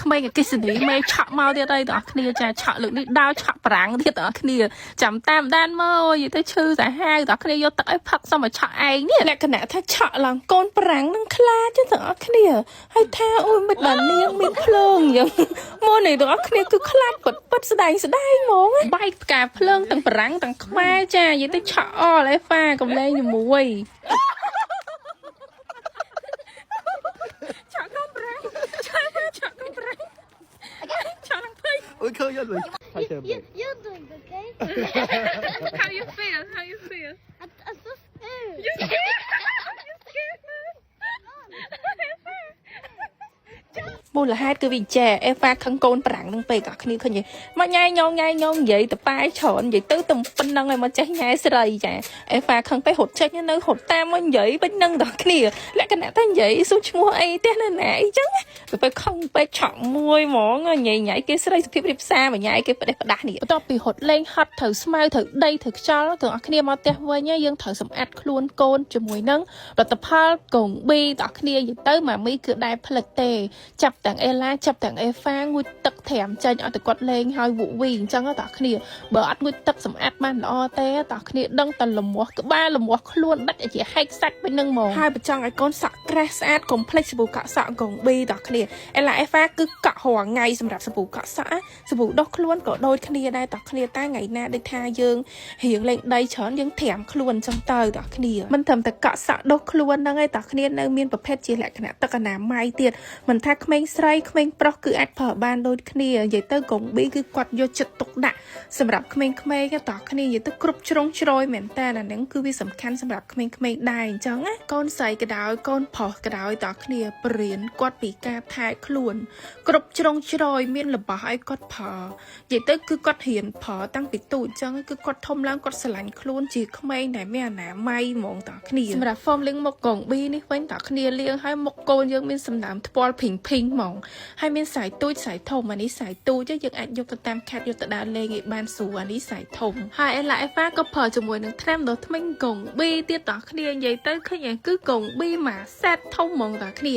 ក្មេងកិស្សនីមេឆក់មកទៀតអីតើគ្នាចាឆក់លើកនេះដើរឆក់ប្រាំងទៀតតើគ្នាចាំតាមដានមើលយីទៅឈឺសាហាវតើគ្នាយកទឹកឲ្យផឹកសុំឲ្យឆក់ឯងនេះលក្ខណៈថាឆក់ឡើងកូនប្រាំងនឹងខ្លាចទេតើគ្នាហើយថាអូយមិនបាននាងមានភ្លើងយ៉ាងមកនេះតើគ្នាគឺខ្លាចពិតស្ដែងហ្មងបែកផ្កាភ្លើងទាំងប្រាំងទាំងខ្មែរចាយីទៅឆក់អល់អេហ្វាកំលែងជាមួយឆក់កូនប្រាំងឆក់កូនប្រាំងឆក់ឡើងភ័យ Okay, you're doing okay. How you feel? How you feel? I'm so scared. You scared? You scared? មូលហេតុគឺវាចេះអេហ្វាខឹងកូនប្រាំងនឹងពេកអាគ្នាឃើញទេមកញ៉ៃញងនិយាយទៅប៉ែច្រើននិយាយទៅប៉ុណ្ណឹងឲ្យមកចេះញ៉ែស្រីចាអេហ្វាខឹងពេករត់ចេញនៅរត់តាមមកនិយាយពេញនឹងដល់គ្នាលក្ខណៈតែនិយាយសួរឈ្មោះអីទេនៅណាអីចឹងទៅពេកខឹងពេកឆក់មួយហ្មងញ៉ៃគេស្រីសុភាពរៀបសារមកញ៉ៃគេផ្ដេសផ្ដាស់នេះបន្ទាប់ពីរត់លេងហត់ត្រូវស្មៅត្រូវដីត្រូវខ្យល់ទាំងអស់គ្នាមកផ្ទះវិញយើងត្រូវសម្អាតខ្លួនកូនជាមួយនឹងផលិតផលកងប៊ីទាំងអស់គ្នានិយាយទៅម៉ាមីគឺដែរផ្លិចទេចាប់ទាំងអេឡាចាប់ទាំងអេហ្វាងូចទឹកត្រាំចេញឲ្យតែគាត់លេងហើយវក់វីអញ្ចឹងតើគ្នាបើអត់ងូចទឹកសម្អាតបានល្អទេតើគ្នាដឹងតែលមាស់ក្បាលលមាស់ខ្លួនដាច់ឲ្យជាហែកសាច់ពេញនឹងហ្មងហើយបើចង់ឲ្យកូនសក់ក្រាស់ស្អាតកុំភ្លេចសាប៊ូកក់សក់កងប៊ីតើគ្នាអេឡាអេហ្វាគឺកក់រាល់ថ្ងៃសម្រាប់សាប៊ូកក់សក់សាប៊ូដុសខ្លួនក៏ដូចគ្នាដែរតើគ្នាតែថ្ងៃណាដូចថាយើងរៀងលេងដីច្រើនយើងត្រាំខ្លួនអញ្ចឹងទៅតើគ្នាមិនត្រឹមតែកក់សក់ដុសខ្លួនហ្នឹងឯងតើគ្នានៅមានប្រភេទជាលក្ខណៈទឹកអនាម័យទៀតមិនថាក្មេងស្រីក្មេងប្រុសគឺអាចប្រើបានដូចគ្នានិយាយទៅកងប៊ីគឺគាត់យកចិត្តទុកដាក់សម្រាប់ក្មេងៗតើគ្នានិយាយទៅគ្រប់ជ្រុងជ្រោយមែនតើអាហ្នឹងគឺវាសំខាន់សម្រាប់ក្មេងៗដែរអញ្ចឹងណាកូនស្រីក៏ដោយកូនប្រុសក៏ដោយតើគ្នាបរៀនគាត់ពីការថែខ្លួនគ្រប់ជ្រុងជ្រោយមានរបស់ឲ្យគាត់ប្រើនិយាយទៅគឺគាត់រៀនប្រើតាំងពីទូអញ្ចឹងគឺគាត់ធំឡើងគាត់ស្រឡាញ់ខ្លួនជាក្មេងដែលមានអនាម័យហ្មងតើគ្នាសម្រាប់ form លៀងមុខកងប៊ីនេះវិញតើគ្នាលៀងឲ្យមុខកូនយើងមានសំណើមថ្ពាល់ភីងហ្មងហើយមានสายទូចสายធំអានេះสายទូចយើងអាចយកទៅតាមខេត្តយកទៅដើរលេងឲ្យបានស្រួលអានេះสายធំហើយអេឡាអេហ្វាក៏ប្រើជាមួយនឹងថ្នាំដុសធ្មេញកងប៊ីទៀតតើគ្នានិយាយទៅឃើញគឺកងប៊ីមួយសេតធំហ្មងតើគ្នា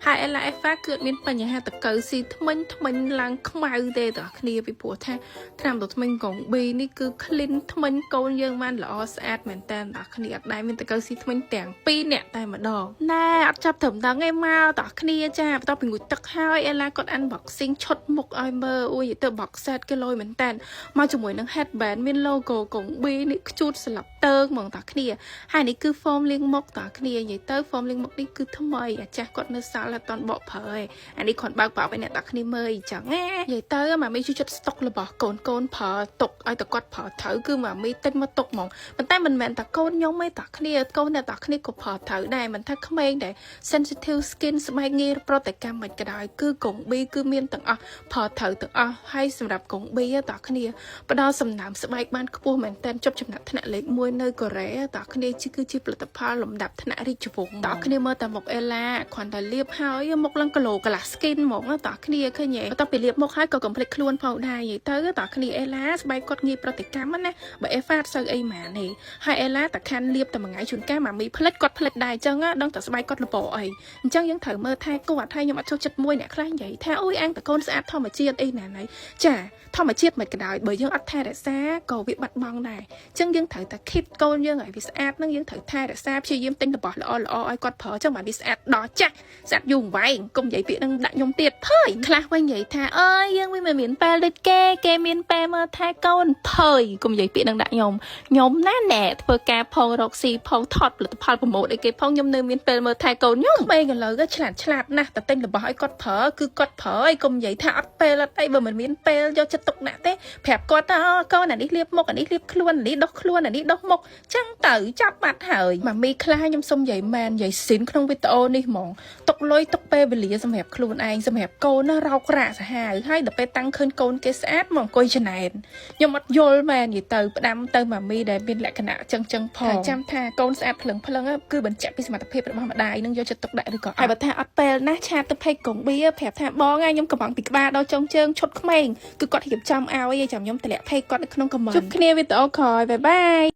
ហើយអេឡាអេហ្វាគឺមានបញ្ហាតកៅស៊ីធ្មេញឡើងខ្មៅទេតើគ្នាពីព្រោះថាថ្នាំដុសធ្មេញកងប៊ីនេះគឺ clean ធ្មេញកូនយើងបានល្អស្អាតមែនតើតើគ្នាអត់ដែរមានតកៅស៊ីធ្មេញទាំង2នាក់តែម្ដងណែអត់ចាប់ត្រឹមដឹងឯមកតើគ្នាចាបន្ទាប់ពីងូតទឹកហើយអេឡាគាត់ unboxing ឈុតមុខឲ្យមើលអូយទៅ box set គេលយមែនតើមកជាមួយនឹង headband មាន logo កង B នេះខ្ជូតស្លាប់តើងហ្មងតើគ្នាហើយនេះគឺ form លាងមុខតើគ្នានិយាយទៅ form លាងមុខនេះគឺថ្មីអាចាស់គាត់នៅសាលអត់តន់បកប្រើឯអានេះគាត់បើកប្រាប់ឲ្យអ្នកតើគ្នាមើលអញ្ចឹងណានិយាយទៅម៉ាមីជួយចិត្ត stock របស់កូនប្រើទុកឲ្យតែគាត់ប្រើត្រូវគឺម៉ាមីទិញមកទុកហ្មងប៉ុន្តែមិនមែនតែកូនខ្ញុំទេតើគ្នាកូនអ្នកតើគ្នាក៏ប្រើត្រូវដែរមិនថាក្មេងដែល sensitive skin ស្បែកងាយប្រតិកម្មមិនក៏ដោយគឺកង B គឺមានទាំងអស់ប្រើត្រូវទាំងអស់ហើយសម្រាប់កង B តើគ្នាផ្ដល់សំណើមស្បែកបានខ្ពស់មែនតើជាប់ចំណាត់ថ្នាក់លេខ1នៅកូរ៉េតើគ្នាគឺជាផលិតផលលំដាប់ថ្នាក់រាជវង្សតើគ្នាមើលតែមុខអេឡាគ្រាន់តែលាបហើយមុខឡើងគីឡូកន្លះ skin ហ្មងតើគ្នាឃើញទេបន្ទាប់ពីលាបមុខហើយក៏កុំភ្លេចខ្លួនផងដែរនិយាយទៅតើគ្នាអេឡាស្បែកគាត់ងាយប្រតិកម្មណាបើអេហ្វាអត់សូវអីម៉ានទេហើយអេឡាតែខាន់លាបតែមួយថ្ងៃជួនកាលម៉ាមីភ្លេចគាត់ភ្លេចដែរអញ្ចឹងដឹងតែស្បែកគាត់លពោអីអញ្ចឹងយើងត្រូវមើលថែគាត់ហើយខ្ញុំអត់ចូលចិត្តមួយអ្នកខ្លះនិយាយថាអូយអាំងតកូនស្អាតធម្មជាតិអីណាណៃចាធម្មជាតិមិនក៏ដោយបើយើងអត់ថែរក្សាក៏វាបាត់បង់ដែរអញ្ចឹងយើងត្រូវតែ keep កូនយើងឲ្យវាស្អាតហ្នឹងយើងត្រូវថែរក្សាព្យាយាមទិញរបស់ល្អឲ្យគាត់ប្រើអញ្ចឹងបានវាស្អាតដល់ចាស់ស្អាតយូរអង្វែងកុំនិយាយពាក្យហ្នឹងដាក់ខ្ញុំទៀតភើយខ្លះវិញនិយាយថាអើយយើងវាមិនមានពេលដូចគេមានពេលមើលថែកូនភើយកុំនិយាយពាក្យហ្នឹងដាក់ខ្ញុំណាណែធ្វើការផងរកស៊ីផងថតផលិតផលប្រម៉ូទអីគេផងខ្ញុំនៅមានពេលមើលថែកូនខ្ញុំក្មេងឥឡូវឆ្លាតណាស់តែទិញរបស់ឲ្យគាត់ប្រើគឺគាត់ប្រើឲ្យកុំនិយាយថាអត់ពេលអត់អីបើមិនមានពេលយកចិត្តទុកដាក់ទេប្រាប់គាត់ថាកូនអានេះលាបមុខអានេះលាបខ្លួនអានេះដុសខ្លួនអានេះដុសមុខចឹងទៅចាប់បាត់ហើយម៉ាមីខ្លះខ្ញុំសុំនិយាយមែននិយាយស៊ីនក្នុងវីដេអូនេះហ្មងទុកលុយទុកពេលវេលាសម្រាប់ខ្លួនឯងសម្រាប់កូនណារោគរ៉ាសាហាវហើយដល់ពេលតាំងឃើញកូនគេស្អាតមកអង្គុយចំណែនខ្ញុំអត់យល់មែននិយាយទៅផ្ដាំទៅម៉ាមីដែលមានលក្ខណៈចឹងផងចាំថាកូនស្អាតភ្លឹងគឺបញ្ជាក់ពីសមត្ថភាពរបស់ម្ដាយនឹងយកចិត្តទុកដាក់ឬក៏ហើយបើថាអត់ពេលណាឆាតទៅពេកកងប៊ីប្រាប់ថាបងខ្ញុំកំងពីក្បាលដល់ចុងជើងឈុតក្មេងគឺគាត់រៀបចំឲ្យចាំខ្ញុំតម្លាក់ពេកគាត់នៅក្នុងកំងជួបគ្នាវីដេអូក្រោយបាយបាយ